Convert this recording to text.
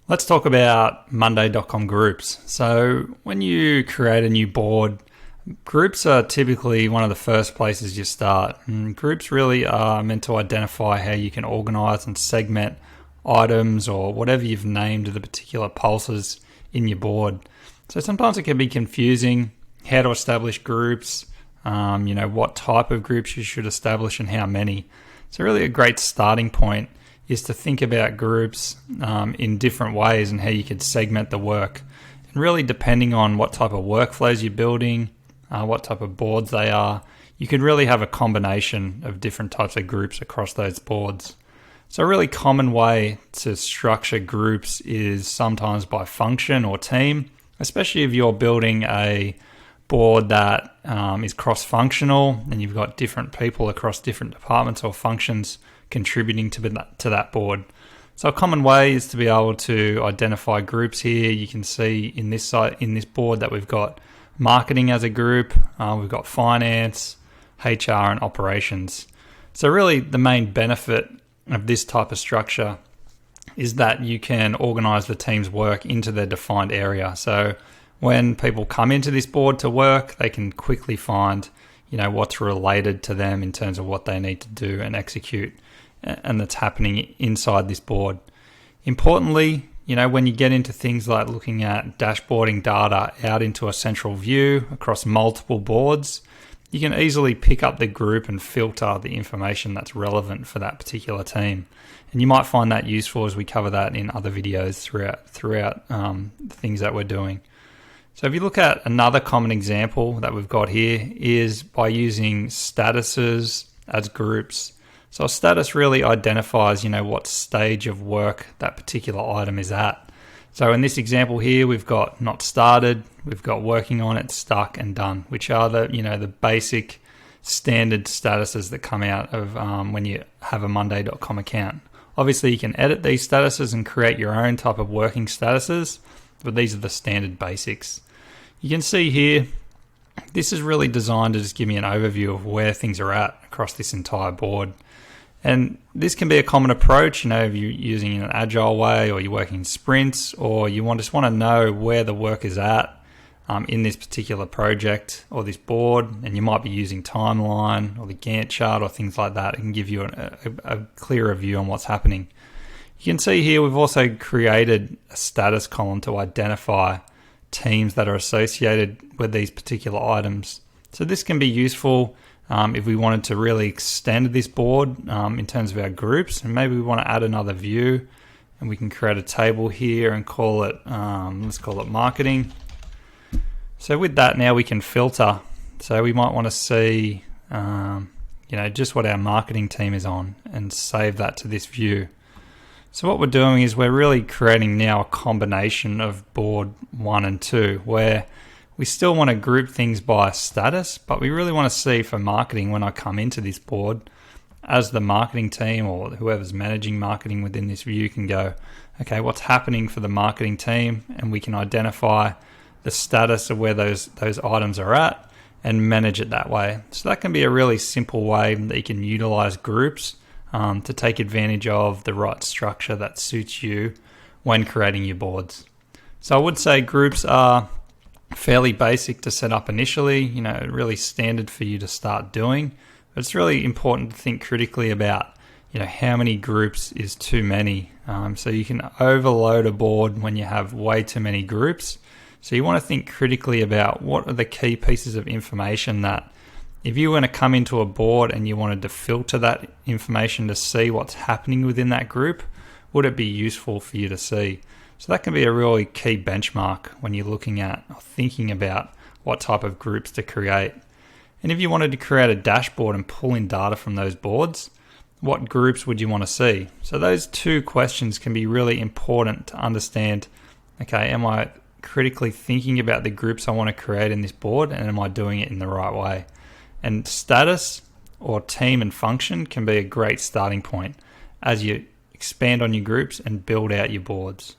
Let's talk about Monday.com groups. So when you create a new board, groups are typically one of the first places you start. And groups really are meant to identify how you can organize and segment items or whatever you've named the particular pulses in your board. So sometimes it can be confusing how to establish groups, what type of groups you should establish and how many. So really a great starting point is to think about groups in different ways and how you could segment the work. And really depending on what type of workflows you're building, what type of boards they are, you can really have a combination of different types of groups across those boards. So a really common way to structure groups is sometimes by function or team, especially if you're building a board that is cross-functional and you've got different people across different departments or functions contributing to that board. So a common way is to be able to identify groups here. You can see in this board that we've got marketing as a group, we've got finance, HR, and operations. So really the main benefit of this type of structure is that you can organize the team's work into their defined area. So when people come into this board to work, they can quickly find what's related to them in terms of what they need to do and execute, and that's happening inside this board. Importantly, when you get into things like looking at dashboarding data out into a central view across multiple boards, you can easily pick up the group and filter the information that's relevant for that particular team. And you might find that useful as we cover that in other videos throughout the things that we're doing. So if you look at another common example that we've got here is by using statuses as groups. So a status really identifies, what stage of work that particular item is at. So in this example here, we've got not started, we've got working on it, stuck, and done, which are the basic standard statuses that come out of when you have a Monday.com account. Obviously, you can edit these statuses and create your own type of working statuses, but these are the standard basics. You can see here, this is really designed to just give me an overview of where things are at across this entire board. And this can be a common approach, if you're using it in an agile way or you're working in sprints or you just want to know where the work is at in this particular project or this board, and you might be using timeline or the Gantt chart or things like that. It can give you a clearer view on what's happening. You can see here we've also created a status column to identify teams that are associated with these particular items. So this can be useful if we wanted to really extend this board in terms of our groups, and maybe we want to add another view, and we can create a table here and call it, let's call it marketing. So with that, now we can filter. So we might want to see, just what our marketing team is on and save that to this view. So what we're doing is we're really creating now a combination of board 1 and 2, where we still want to group things by status, but we really want to see for marketing when I come into this board, as the marketing team or whoever's managing marketing within this view can go, okay, what's happening for the marketing team? And we can identify the status of where those items are at and manage it that way. So that can be a really simple way that you can utilize groups to take advantage of the right structure that suits you when creating your boards. So I would say groups are fairly basic to set up initially, really standard for you to start doing. But it's really important to think critically about, how many groups is too many. So you can overload a board when you have way too many groups. So you want to think critically about what are the key pieces of information that if you were going to come into a board and you wanted to filter that information to see what's happening within that group, would it be useful for you to see? So that can be a really key benchmark when you're looking at or thinking about what type of groups to create. And if you wanted to create a dashboard and pull in data from those boards, what groups would you want to see? So those two questions can be really important to understand, okay, am I critically thinking about the groups I want to create in this board, and am I doing it in the right way? And status or team and function can be a great starting point as you expand on your groups and build out your boards.